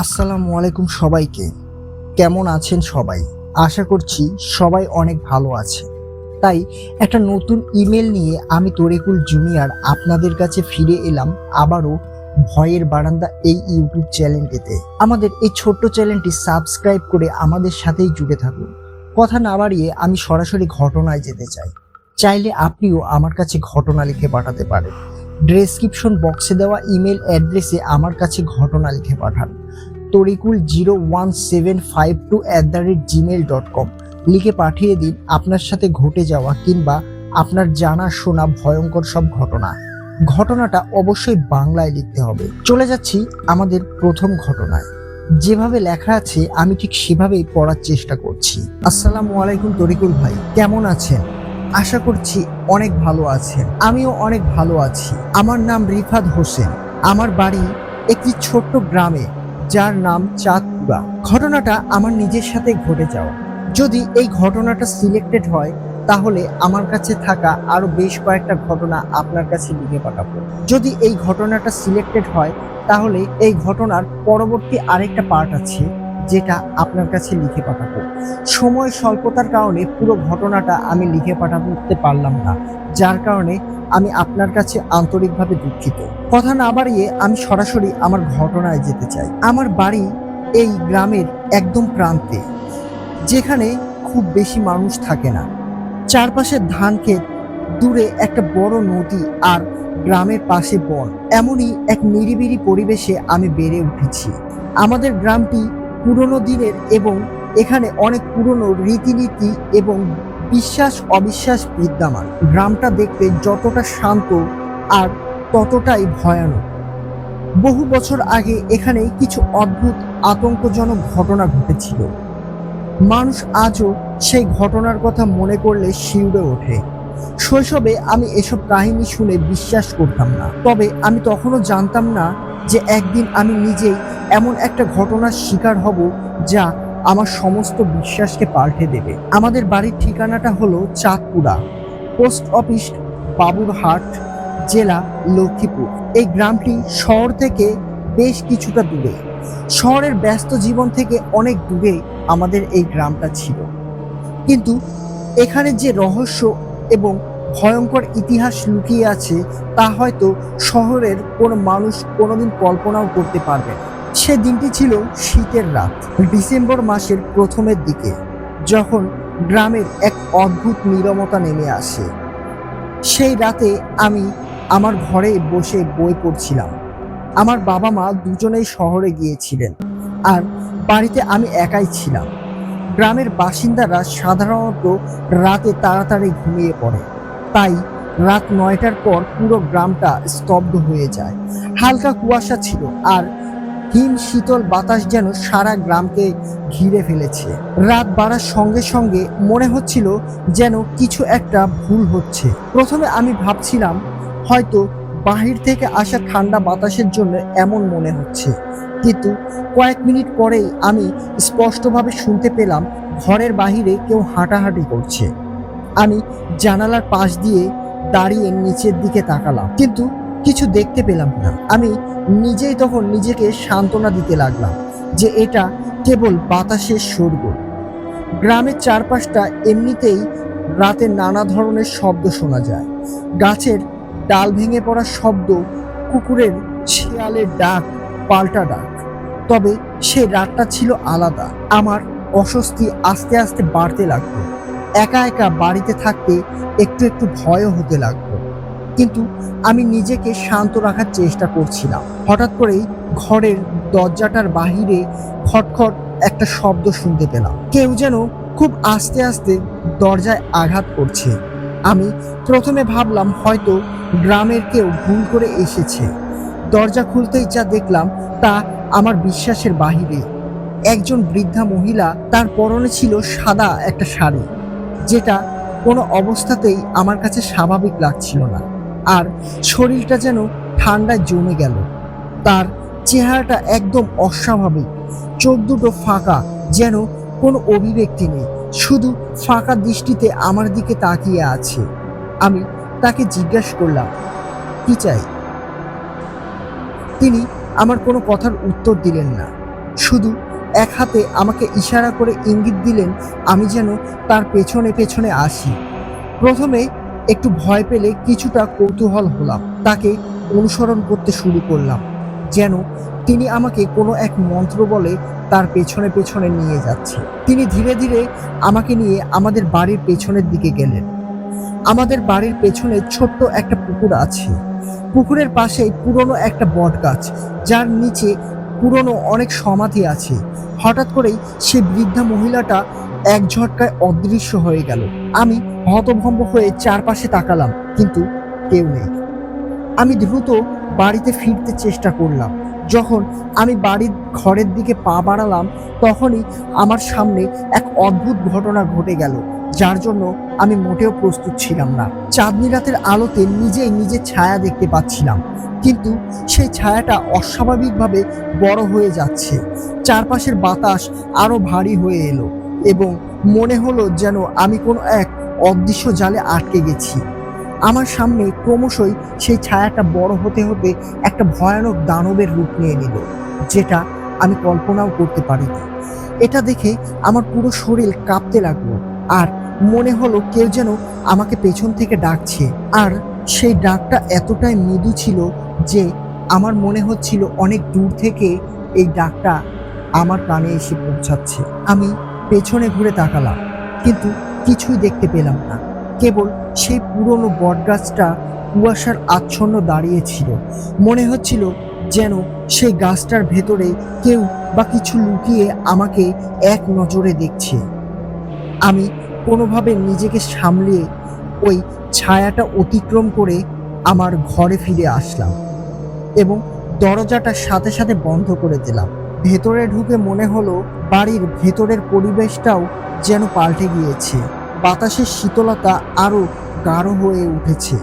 আসসালামু আলাইকুম সবাইকে। কেমন আছেন সবাই? আশা করছি সবাই অনেক ভালো আছে। তাই একটা নতুন ইমেল নিয়ে আমি তরিকুল জুনিয়র আপনাদের কাছে ফিরে এলাম আবারও ভয়ের বারান্দা এই ইউটিউব চ্যানেলটিতে। আমাদের এই ছোট্ট চ্যানেলটি সাবস্ক্রাইব করে আমাদের সাথেই জুড়ে থাকুন। কথা না বাড়িয়ে আমি সরাসরি ঘটনায় যেতে চাই। চাইলে আপনিও আমার কাছে ঘটনা লিখে পাঠাতে পারেন। ডেসক্রিপশন বক্সে দেওয়া ইমেল অ্যাড্রেসে আমার কাছে ঘটনা লিখে পাঠান। torikul01752@gmail.com লিখে পাঠিয়ে দিন আপনার সাথে ঘটে যাওয়া কিংবা আপনার জানা শোনা ভয়ঙ্কর সব ঘটনা। ঘটনাটা অবশ্যই বাংলায় লিখতে হবে। চলে যাচ্ছি আমাদের প্রথম ঘটনায়। যেভাবে লেখা আছে আমি ঠিক সেভাবেই পড়ার চেষ্টা করছি। আসসালামু আলাইকুম তরিকুল ভাই, কেমন আছেন? আশা করছি অনেক ভালো আছেন। আমিও অনেক ভালো আছি। আমার নাম রিফাত হোসেন। আমার বাড়ি একটি ছোট্ট গ্রামে, যার নাম চাঁদপুরা। ঘটনাটা আমার নিজের সাথে ঘটে যাওয়া। যদি এই ঘটনাটা সিলেক্টেড হয় তাহলে আমার কাছে থাকা আরো বেশ কয়েকটা ঘটনা আপনার কাছে লিখে পাঠাবো। যদি এই ঘটনাটা সিলেক্টেড হয় তাহলে এই ঘটনার পরবর্তী আরেকটা পার্ট আছে যেটা আপনার কাছে লিখে পাঠাবো। সময় স্বল্পতার কারণে পুরো ঘটনাটা আমি লিখে পাঠাতে পারলাম না, যার কারণে আমি আপনার কাছে আন্তরিকভাবে দুঃখিত। কথা না বাড়িয়ে আমি সরাসরি আমার ঘটনায় যেতে চাই। আমার বাড়ি এই গ্রামের একদম প্রান্তে, যেখানে খুব বেশি মানুষ থাকে না। চারপাশে ধান ক্ষেত, দূরে একটা বড় নদী আর গ্রামের পাশে বন। এমনই এক নিরিবিলি পরিবেশে আমি বেড়ে উঠেছি। আমাদের গ্রামটি পুরনো দিনের এবং এখানে অনেক পুরনো রীতিনীতি এবং বিশ্বাস অবিশ্বাস বিদ্যমান। গ্রামটা দেখতে যতটা শান্ত আর ততটাই ভয়ানক। বহু বছর আগে এখানে কিছু অদ্ভুত আতঙ্কজনক ঘটনা ঘটেছিল। মানুষ আজও সেই ঘটনার কথা মনে করলে শিউরে ওঠে। শৈশবে আমি এসব কাহিনী শুনে বিশ্বাস করতাম না, তবে আমি তখনও জানতাম না যে একদিন আমি নিজেই এমন একটা ঘটনার শিকার হব যা আমার সমস্ত বিশ্বাসকে পাল্টে দেবে। আমাদের বাড়ির ঠিকানাটা হলো চাঁদপুরা, পোস্ট অফিস বাবুরহাট, জেলা লক্ষ্মীপুর। এই গ্রামটি শহর থেকে বেশ কিছুটা দূরে। শহরের ব্যস্ত জীবন থেকে অনেক দূরে আমাদের এই গ্রামটা ছিল, কিন্তু এখানে যে রহস্য এবং ভয়ঙ্কর ইতিহাস লুকিয়ে আছে তা হয়তো শহরের কোনো মানুষ কোনোদিন কল্পনাও করতে পারবে না। সে দিনটি ছিল শীতের রাত, ডিসেম্বর মাসের প্রথমের দিকে, যখন গ্রামের এক অদ্ভুত নীরবতা নেমে আসে। সেই রাতে আমি আমার ঘরে বসে বই পড়ছিলাম। আমার বাবা মা দুজনেই শহরে গিয়েছিলেন আর বাড়িতে আমি একাই ছিলাম। গ্রামের বাসিন্দারা সাধারণত রাতে তাড়াতাড়ি ঘুমিয়ে পড়ে, তাই রাত 9টার পর পুরো গ্রামটা স্তব্ধ হয়ে যায়। হালকা কুয়াশা ছিল আর হিম শীতল বাতাস যেন সারা গ্রামকে ঘিরে ফেলেছে। রাত বাড়ার সঙ্গে সঙ্গে মনে হচ্ছিল যেন কিছু একটা ভুল হচ্ছে। প্রথমে আমি ভাবছিলাম হয়তো বাহির থেকে আসা ঠান্ডা বাতাসের জন্য এমন মনে হচ্ছে, কিন্তু কয়েক মিনিট পরেই আমি স্পষ্টভাবে শুনতে পেলাম ঘরের বাহিরে কেউ হাঁটাহাঁটি করছে। আমি জানালার পাশ দিয়ে দাঁড়িয়ে নিচের দিকে তাকালাম, কিন্তু কিছু দেখতে পেলাম না। আমি নিজেই তখন নিজেকে সান্ত্বনা দিতে লাগলাম যে এটা কেবল বাতাসের শোরগোল। গ্রামের চারপাশটা এমনিতেই রাতে নানা ধরনের শব্দ শোনা যায়। গাছের ডাল ভেঙে পড়ার শব্দ, কুকুরের শেয়ালের ডাক, পাল্টা ডাক। তবে সে রাতটা ছিল আলাদা। আমার অস্বস্তি আস্তে আস্তে বাড়তে লাগলো। একা একা বাড়িতে থাকতে একটু একটু ভয়ও হতে লাগলো, কিন্তু আমি নিজেকে শান্ত রাখার চেষ্টা করছিলাম। হঠাৎ করেই ঘরের দরজাটার বাহিরে খটখট একটা শব্দ শুনতে পেলাম। কেউ যেন খুব আস্তে আস্তে দরজায় আঘাত করছে। আমি প্রথমে ভাবলাম হয়তো গ্রামের কেউ ভুল করে এসেছে। দরজা খুলতেই যা দেখলাম তা আমার বিশ্বাসের বাহিরে। একজন বৃদ্ধা মহিলা, তার পরনে ছিল সাদা একটা শাড়ি, যেটা কোনো অবস্থাতেই আমার কাছে স্বাভাবিক লাগছিল না, আর শরীরটা যেন ঠান্ডায় জমে গেল। তার চেহারাটা একদম অস্বাভাবিক, চোখ দুটো ফাঁকা, যেন কোনো অভিব্যক্তি নেই, শুধু ফাঁকা দৃষ্টিতে আমার দিকে তাকিয়ে আছে। আমি তাকে জিজ্ঞাসা করলাম, কি চাই? তিনি আমার কোনো কথার উত্তর দিলেন না। শুধু এক হাতে আমাকে ইশারা করে ইঙ্গিত দিলেন আমি যেন তার পেছনে পেছনে আসি। প্রথমে একটু ভয় পেলে কিছুটা কৌতূহল হলাম, তাকে অনুসরণ করতে শুরু করলাম, যেন তিনি আমাকে কোনো এক মন্ত্র বলে তার পেছনে পেছনে নিয়ে যাচ্ছে। তিনি ধীরে ধীরে আমাকে নিয়ে আমাদের বাড়ির পেছনের দিকে গেলেন। আমাদের বাড়ির পেছনে ছোট্ট একটা পুকুর আছে। পুকুরের পাশেই পুরনো একটা বট গাছ, যার নিচে পুরনো অনেক সমাধি আছে। হঠাৎ করেই সেই বৃদ্ধা মহিলাটা এক ঝটকায় অদৃশ্য হয়ে গেল। আমি হতভম্ব হয়ে চারপাশে তাকালাম, কিন্তু কেউ নেই। আমি দ্রুত বাড়িতে ফিরতে চেষ্টা করলাম। যখন আমি বাড়ির ঘরের দিকে পা বাড়ালাম, তখনই আমার সামনে এক অদ্ভুত ঘটনা ঘটে গেল, যার জন্য আমি মোটেও প্রস্তুত ছিলাম না। চাঁদনি রাতের আলোতে নিজেই নিজের ছায়া দেখতে পাচ্ছিলাম, কিন্তু সেই ছায়াটা অস্বাভাবিকভাবে বড় হয়ে যাচ্ছে। চারপাশের বাতাস আরো ভারী হয়ে এলো এবং মনে হলো যেন আমি কোনো এক অদৃশ্য জালে আটকে গেছি। আমার সামনে ক্রমশই সেই ছায়াটা বড় হতে হতে একটা ভয়ানক দানবের রূপ নিয়ে নিল, যেটা আমি কল্পনাও করতে পারিনি। এটা দেখে আমার পুরো শরীর কাঁপতে লাগলো, আর মনে হলো কেউ যেন আমাকে পেছন থেকে ডাকছে। আর সেই ডাকটা এতটাই মৃদু ছিল যে আমার মনে হচ্ছিল অনেক দূর থেকে এই ডাকটা আমার কানে এসে পৌঁছাচ্ছে। আমি পেছনে ঘুরে তাকালাম, কিন্তু কিছুই দেখতে পেলাম না। কেবল সেই পুরনো বটগাছটা কুয়াশার আচ্ছন্ন দাঁড়িয়েছিল। মনে হচ্ছিল যেন সেই গাছটার ভেতরে কেউ বা কিছু লুকিয়ে আমাকে এক নজরে দেখছে। আমি কোনোভাবে নিজেকে সামলিয়ে ওই ছায়াটা অতিক্রম করে আমার ঘরে ফিরে আসলাম এবং দরজাটা সাথে সাথে বন্ধ করে দিলাম। ভেতরে ঢুকে মনে হলো বাড়ির ভেতরের পরিবেশটাও যেন পাল্টে গিয়েছে। বাতাসের শীতলতা আরো গাঢ় হয়ে উঠেছে।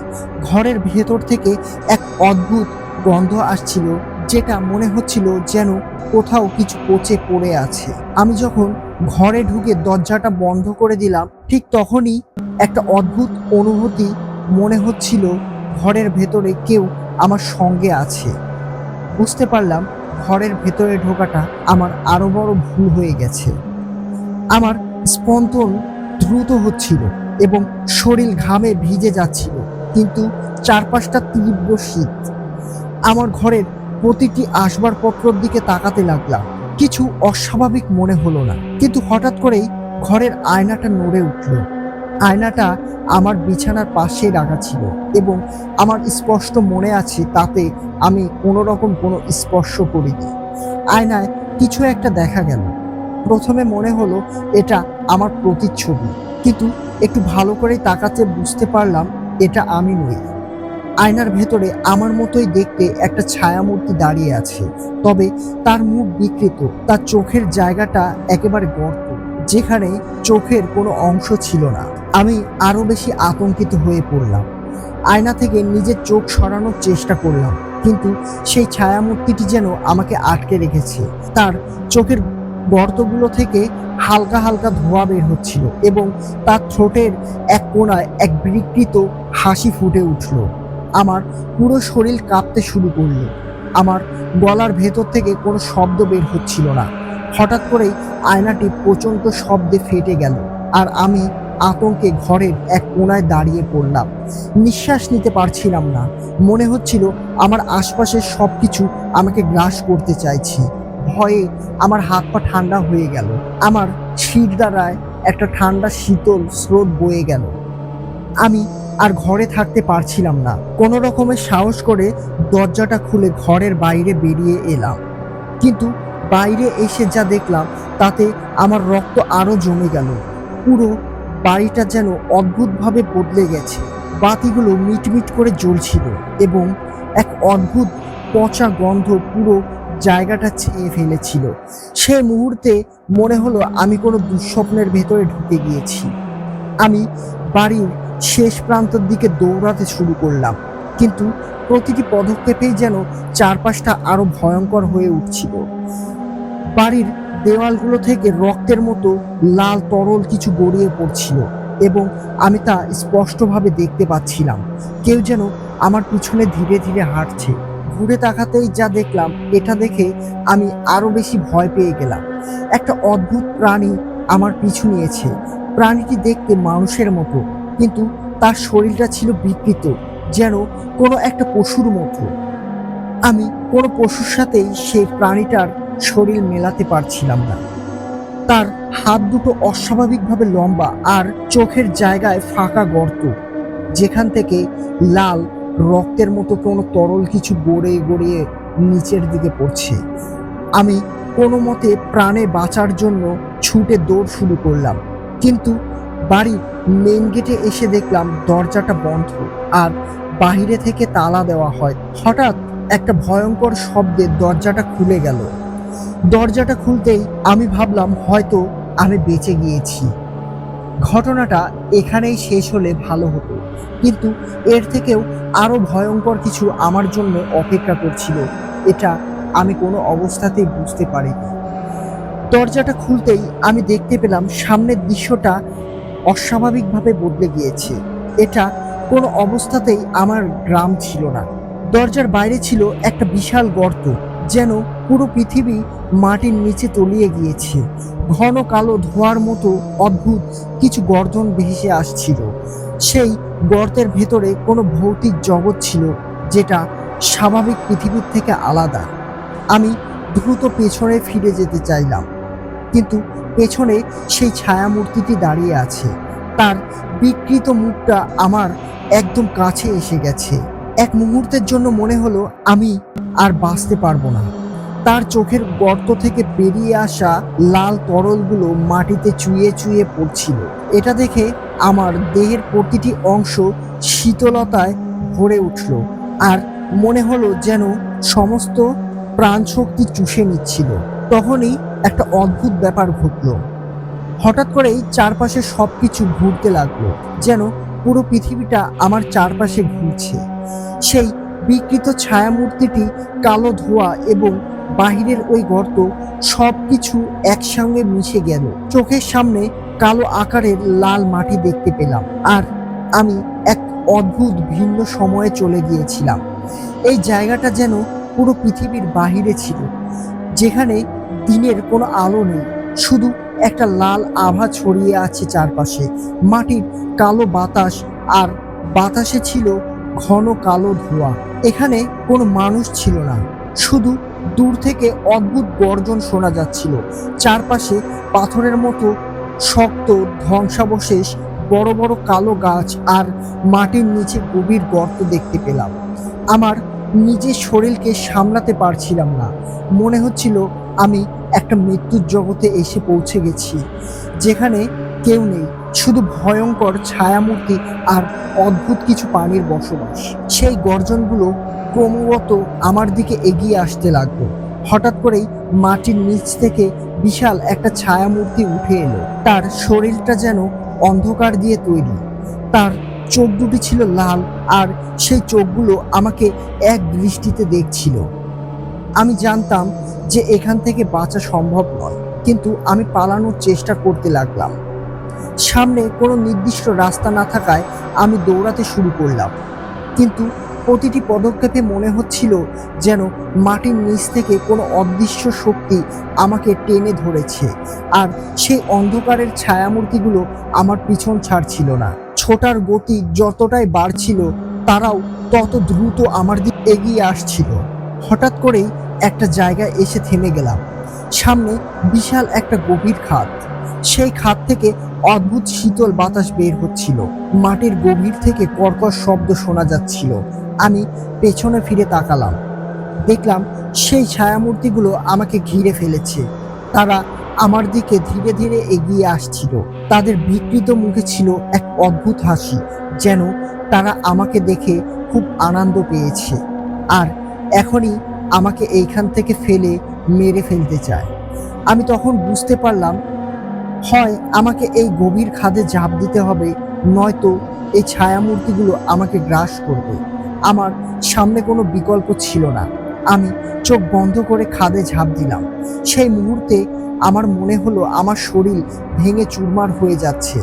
ঘরের ভেতর থেকে এক অদ্ভুত গন্ধ আসছিল, যেটা মনে হচ্ছিল যেন কোথাও কিছু পচে পড়ে আছে। আমি যখন ঘরে ঢুকে দরজাটা বন্ধ করে দিলাম, ঠিক তখনই একটা অদ্ভুত অনুভূতি মনে হচ্ছিল ঘরের ভেতরে কেউ আমার সঙ্গে আছে। বুঝতে পারলাম ঘরের ভেতরে ঢোকাটা আমার আরো বড় ভুল হয়ে গেছে। আমার স্পন্দন দ্রুত হচ্ছিল এবং শরীর ঘামে ভিজে যাচ্ছিল, কিন্তু চারপাশটা তীব্র শীত। আমার ঘরের প্রতিটি আসবাবপত্রের দিকে তাকাতে লাগলাম। কিছু অস্বাভাবিক মনে হলো না, কিন্তু হঠাৎ করেই ঘরের আয়নাটা নড়ে উঠল। আয়নাটা আমার বিছানার পাশে রাখা ছিল এবং আমার স্পষ্ট মনে আছে তাতে আমি কোনো স্পর্শ করিনি। আয়নায় কিছু একটা দেখা গেল। প্রথমে মনে হলো এটা আমার প্রতিচ্ছবি, কিন্তু একটু ভালো করে তাকাতে বুঝতে পারলাম এটা আমি নই। আয়নার ভেতরে আমার মতোই দেখতে একটা ছায়ামূর্তি দাঁড়িয়ে আছে, তবে তার মুখ বিকৃত। তার চোখের জায়গাটা একেবারে গর্ত, যেখানে চোখের কোনো অংশ ছিল না। আমি আরো বেশি আতঙ্কিত হয়ে পড়লাম। আয়না থেকে নিজের চোখ সরানোর চেষ্টা করলাম, কিন্তু সেই ছায়ামূর্তিটি যেন আমাকে আটকে রেখেছে। তার চোখের গর্তগুলো থেকে হালকা হালকা ধোঁয়া বের হচ্ছিল এবং তার ঠোঁটের এক কোণায় এক বিকৃত হাসি ফুটে উঠল। আমার পুরো শরীর কাঁপতে শুরু করলো। আমার গলার ভেতর থেকে কোনো শব্দ বের হচ্ছিল না। হঠাৎ করেই আয়নাটি প্রচণ্ড শব্দে ফেটে গেল, আর আমি আতঙ্কে ঘরের এক কোণায় দাঁড়িয়ে পড়লাম। নিঃশ্বাস নিতে পারছিলাম না। মনে হচ্ছিল আমার আশপাশের সবকিছু আমাকে গ্রাস করতে চাইছে। ভয়ে আমার হাত পা ঠান্ডা হয়ে গেল। আমার শির দ্বারায় একটা ঠান্ডা শীতল স্রোত বয়ে গেল। আমি আর ঘরে থাকতে পারছিলাম না। কোনো রকমের সাহস করে দরজাটা খুলে ঘরের বাইরে বেরিয়ে এলাম, কিন্তু বাইরে এসে যা দেখলাম তাতে আমার রক্ত আরো জমে গেল। পুরো বাড়িটা যেন অদ্ভুতভাবে বদলে গেছে। বাতিগুলো মিটমিট করে জ্বলছিল এবং এক অদ্ভুত পচা গন্ধ পুরো জায়গাটা ছেয়ে ফেলেছিল। সে মুহূর্তে মনে হলো আমি কোনো দুঃস্বপ্নের ভেতরে ঢুকে গিয়েছি। আমি বাড়ির শেষ প্রান্তের দিকে দৌড়াতে শুরু করলাম, কিন্তু প্রতিটি পদক্ষেপেই যেন চারপাশটা আরো ভয়ঙ্কর হয়ে উঠছিল। বাড়ির দেওয়ালগুলো থেকে রক্তের মতো লাল তরল কিছু গড়িয়ে পড়ছিল এবং আমি তা স্পষ্টভাবে দেখতে পাচ্ছিলাম। কেউ যেন আমার পিছনে ধীরে ধীরে হাঁটছে। ঘুরে তাকাতেই যা দেখলাম, এটা দেখে আমি আরো বেশি ভয় পেয়ে গেলাম। একটা অদ্ভুত প্রাণী আমার পিছু নিয়েছে। প্রাণীটি দেখতে মানুষের মতো, কিন্তু তার শরীরটা ছিল বিকৃত, যেন কোনো একটা পশুর মতো। আমি কোনো পশুর সাথেই সেই প্রাণীটার শরীর মেলাতে পারছিলাম না। তার হাত দুটো অস্বাভাবিকভাবে লম্বা আর চোখের জায়গায় ফাঁকা গর্ত, যেখান থেকে লাল রক্তের মতো কোনো তরল কিছু গড়িয়ে গড়িয়ে নিচের দিকে পড়ছে। আমি কোনো মতে প্রাণে বাঁচার জন্য ছুটে দৌড় শুরু করলাম, কিন্তু বাড়ির মেইন গেটে এসে দেখলাম দরজাটা বন্ধ আর বাইরে থেকে তালা দেওয়া হয়। হঠাৎ একটা ভয়ঙ্কর শব্দে দরজাটা খুলে গেল। দরজাটা খুলতেই আমি ভাবলাম হয়তো আমি বেঁচে গিয়েছি। ঘটনাটা এখানেই শেষ হলে ভালো হতো, কিন্তু এর থেকেও আরো ভয়ঙ্কর কিছু আমার জন্য অপেক্ষা করছিল। এটা আমি কোনো অবস্থাতেই বুঝতে পারিনি। দরজাটা খুলতেই আমি দেখতে পেলাম সামনের দৃশ্যটা অস্বাভাবিকভাবে বদলে গিয়েছে। এটা কোনো অবস্থাতেই আমার গ্রাম ছিল না। দরজার বাইরে ছিল একটা বিশাল গর্ত, যেন পুরো পৃথিবী মাটির নিচে তলিয়ে গিয়েছে। ঘন কালো ধোঁয়ার মতো অদ্ভুত কিছু গর্জন ভেসে আসছিল। সেই গর্তের ভেতরে কোনো ভৌতিক জগৎ ছিল, যেটা স্বাভাবিক পৃথিবীর থেকে আলাদা। আমি দ্রুত পেছনে ফিরে যেতে চাইলাম, কিন্তু পেছনে সেই ছায়ামূর্তিটি দাঁড়িয়ে আছে। তার বিকৃত মুখটা আমার একদম কাছে এসে গেছে। এক মুহূর্তের জন্য মনে হলো আমি আর বাঁচতে পারবো না। তার চোখের গর্ত থেকে বেরিয়ে আসা লাল তরলগুলো মাটিতে চুইয়ে চুইয়ে পড়ছিল। এটা দেখে আমার দেহের প্রতিটি অংশ শীতলতায় ভরে উঠল, আর মনে হলো যেন সমস্ত প্রাণশক্তি চুষে নিচ্ছিল। তখনই একটা অদ্ভুত ব্যাপার ঘটলো। হঠাৎ করেই চারপাশে সবকিছু ঘুরতে লাগলো, যেন পুরো পৃথিবীটা আমার চারপাশে ঘুরছে। সেই বিকৃত ছায়ামূর্তিটি, কালো ধোঁয়া এবং বাহিরের ওই গর্ত সবকিছু একসঙ্গে মিশে গেল। চোখের সামনে কালো আকারের লাল মাটি দেখতে পেলাম, আর আমি এক অদ্ভুত ভিন্ন সময়ে চলে গিয়েছিলাম। এই জায়গাটা যেন পুরো পৃথিবীর বাহিরে ছিল, যেখানে দিনের কোনো আলো নেই, শুধু একটা লাল আভা ছড়িয়ে আছে চারপাশে। মাটির কালো বাতাস, আর বাতাসে ছিল ঘন কালো ধোঁয়া। এখানে কোনো মানুষ ছিল না, শুধু দূর থেকে অদ্ভুত গর্জন শোনা যাচ্ছিল। চারপাশে পাথরের মতো শক্ত ধ্বংসাবশেষ, বড় বড় কালো গাছ, আর মাটির নিচে গভীর গর্ত দেখতে পেলাম। আমার নিজের শরীরকে সামলাতে পারছিলাম না। মনে হচ্ছিল আমি একটা মৃত্যুর জগতে এসে পৌঁছে গেছি, যেখানে কেউ নেই, শুধু ভয়ঙ্কর ছায়ামূর্তি আর অদ্ভুত কিছু প্রাণীর বসবাস। সেই গর্জনগুলো ক্রমাগত আমার দিকে এগিয়ে আসতে লাগলো। হঠাৎ করেই মাটির নিচ থেকে বিশাল একটা ছায়ামূর্তি উঠে এলো। তার শরীরটা যেন অন্ধকার দিয়ে তৈরি। তার চোখ দুটি ছিল লাল, আর সেই চোখগুলো আমাকে এক দৃষ্টিতে দেখছিল। আমি জানতাম যে এখান থেকে বাঁচা সম্ভব নয়, কিন্তু আমি পালানোর চেষ্টা করতে লাগলাম। সামনে কোনো নির্দিষ্ট রাস্তা না থাকায় আমি দৌড়াতে শুরু করলাম, কিন্তু প্রতিটি পদক্ষেপে মনে হচ্ছিল যেন মাটির নিচ থেকে কোনো অদৃশ্য শক্তি আমাকে টেনে ধরেছে, আর সেই অন্ধকারের ছায়ামূর্তিগুলো আমার পিছন ছাড়ছিল না। ছোটার গতি যতটাই বাড়ছিল, তারাও তত দ্রুত আমার দিকে এগিয়ে আসছিল। হঠাৎ করেই একটা জায়গায় এসে থেমে গেলাম। সামনে বিশাল একটা গভীর খাদ। সেই খাদ থেকে অদ্ভুত শীতল বাতাস বের হচ্ছিল। মাটির গভীর থেকে কর্কশ শব্দ শোনা যাচ্ছিল। আমি পেছনে ফিরে তাকালাম, দেখলাম সেই ছায়ামূর্তিগুলো আমাকে ঘিরে ফেলেছে। তারা আমার দিকে ধীরে ধীরে এগিয়ে আসছিল। তাদের বিকৃত মুখে ছিল এক অদ্ভুত হাসি, যেন তারা আমাকে দেখে খুব আনন্দ পেয়েছে, আর এখনই আমাকে এইখান থেকে ফেলে মেরে ফেলতে চায়। আমি তখন বুঝতে পারলাম, হয় আমাকে এই গভীর খাদে ঝাঁপ দিতে হবে, নয়তো এই ছায়ামূর্তিগুলো আমাকে গ্রাস করবে। আমার সামনে কোনো বিকল্প ছিল না। আমি চোখ বন্ধ করে খাদে ঝাঁপ দিলাম। সেই মুহূর্তে আমার মনে হলো আমার শরীর ভেঙে চুরমার হয়ে যাচ্ছে।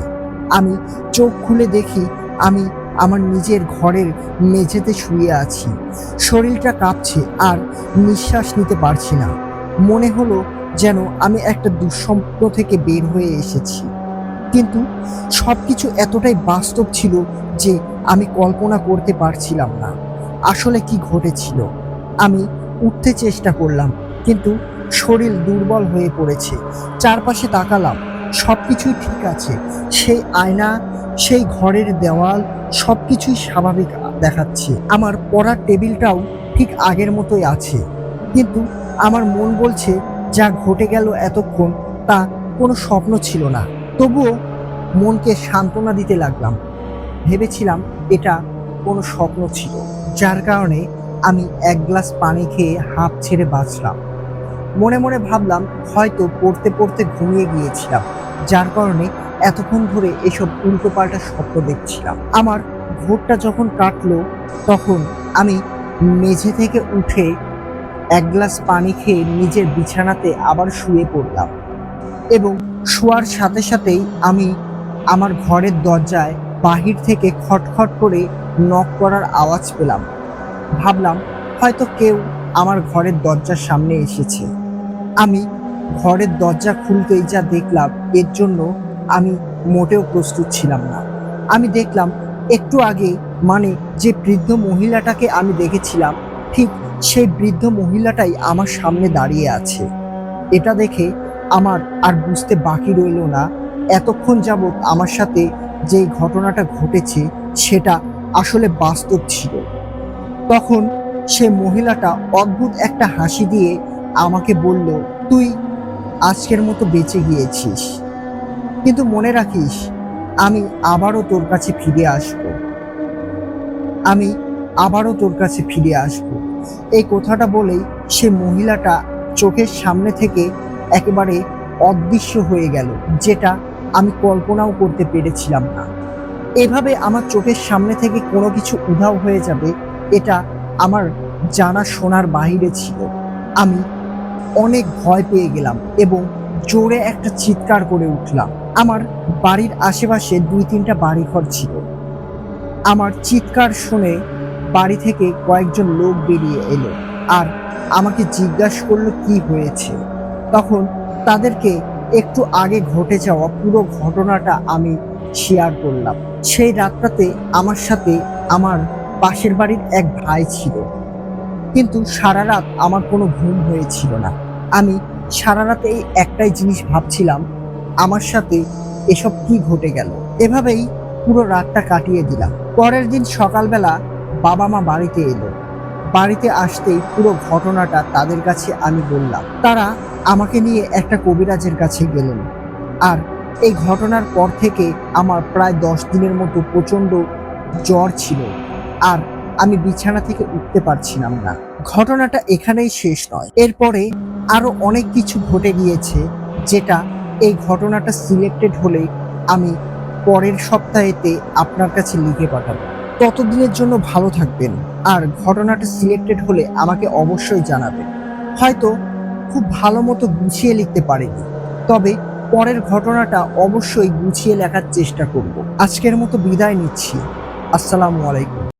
আমি চোখ খুলে দেখি আমি আমার নিজের ঘরের মেঝেতে শুয়ে আছি। শরীরটা কাঁপছে আর নিঃশ্বাস নিতে পারছি না। মনে হলো যেন আমি একটা দুঃস্বপ্ন থেকে বের হয়ে এসেছি। কিন্তু সবকিছু এতটাই বাস্তব ছিল যে আমি কল্পনা করতে পারছিলাম না আসলে কি ঘটেছিল। আমি উঠতে চেষ্টা করলাম, কিন্তু শরীর দুর্বল হয়ে পড়েছে। চারপাশে তাকালাম, সবকিছুই ঠিক আছে। সেই আয়না, সেই ঘরের দেওয়াল, সবকিছুই স্বাভাবিক দেখাচ্ছে। আমার পড়ার টেবিলটাও ঠিক আগের মতোই আছে। কিন্তু আমার মন বলছে যা ঘটে গেল এতক্ষণ তা কোনো স্বপ্ন ছিল না। তবুও মনকে সান্ত্বনা দিতে লাগলাম। ভেবেছিলাম এটা কোনো স্বপ্ন ছিল, যার কারণে আমি এক গ্লাস পানি খেয়ে হাঁপ ছেড়ে বাঁচলাম। মনে মনে ভাবলাম হয়তো পড়তে পড়তে ঘুমিয়ে গিয়েছিলাম, যার কারণে এতক্ষণ ধরে এসব উল্টোপাল্টা স্বপ্ন দেখছিলাম। আমার ভোরটা যখন কাটলো তখন আমি মেঝে থেকে উঠে এক গ্লাস পানি খেয়ে নিজের বিছানাতে আবার শুয়ে পড়লাম এবং শোয়ার সাথে সাথেই আমি আমার ঘরের দরজায় বাহির থেকে খটখট করে নক করার আওয়াজ পেলাম। ভাবলাম হয়তো কেউ আমার ঘরের দরজার সামনে এসেছে। আমি ঘরের দরজা খুলতেই যা দেখলাম এর জন্য আমি মোটেও প্রস্তুত ছিলাম না। আমি দেখলাম একটু আগে মানে যে বৃদ্ধ মহিলাটাকে আমি দেখেছিলাম ঠিক সেই বৃদ্ধ মহিলাটাই আমার সামনে দাঁড়িয়ে আছে। এটা দেখে আমার আর বুঝতে বাকি রইল না এতক্ষণ যাবৎ আমার সাথে যেই ঘটনাটা ঘটেছে সেটা আসলে বাস্তব ছিল। তখন সে মহিলাটা অদ্ভুত একটা হাসি দিয়ে আমাকে বলল, তুই আজকের মতো বেঁচে গিয়েছিস, কিন্তু মনে রাখিস আমি আবারও তোর কাছে ফিরে আসব। আমি আবারও তোর কাছে ফিরে আসব। এই কথাটা বলেই সে মহিলাটা চোখের সামনে থেকে একেবারে অদৃশ্য হয়ে গেল, যেটা আমি কল্পনাও করতে পেরেছিলাম না। এভাবে আমার চোখের সামনে থেকে কোনো কিছু উধাও হয়ে যাবে এটা আমার জানা শোনার বাহিরে ছিল। আমি অনেক ভয় পেয়ে গেলাম এবং জোরে একটা চিৎকার করে উঠলাম। আমার বাড়ির আশেপাশে 2-3টা বাড়িঘর ছিল। আমার চিৎকার শুনে বাড়ি থেকে কয়েকজন লোক বেরিয়ে এলো আর আমাকে জিজ্ঞাসা করলো কি হয়েছে। তখন তাদেরকে একটু আগে ঘটে যাওয়া পুরো ঘটনাটা আমি শেয়ার করলাম। সেই রাতটাতে আমার সাথে আমার পাশের বাড়ির এক ভাই ছিল, কিন্তু সারা রাত আমার কোনো ঘুম হয়েছিল না। আমি সারা রাতে এই একটাই জিনিস ভাবছিলাম, আমার সাথে এসব কি ঘটে গেল। এভাবেই পুরো রাতটা কাটিয়ে দিলাম। পরের দিন সকালবেলা বাবা মা বাড়িতে এলো। বাড়িতে আসতেই পুরো ঘটনাটা তাদের কাছে আমি বললাম। তারা আমাকে নিয়ে একটা কবিরাজের কাছে গেলেন। আর এই ঘটনার পর থেকে আমার প্রায় 10 দিনের মতো প্রচণ্ড জ্বর ছিল আর আমি বিছানা থেকে উঠতে পারছিলাম না। ঘটনাটা এখানেই শেষ নয়, এরপরে আরো অনেক কিছু ঘটে গিয়েছে, যেটা এই ঘটনাটা সিলেক্টেড হলে আমি পরের সপ্তাহেতে আপনার কাছে লিখে পাঠাবো। ততদিনের জন্য ভালো থাকবেন আর ঘটনাটা সিলেক্টেড হলে আমাকে অবশ্যই জানাবেন। হয়তো খুব ভালো মতো গুছিয়ে লিখতে পারিনি, তবে পরের ঘটনাটা অবশ্যই গুছিয়ে লেখার চেষ্টা করব। আজকের মতো বিদায় নিচ্ছি। আসসালামু আলাইকুম।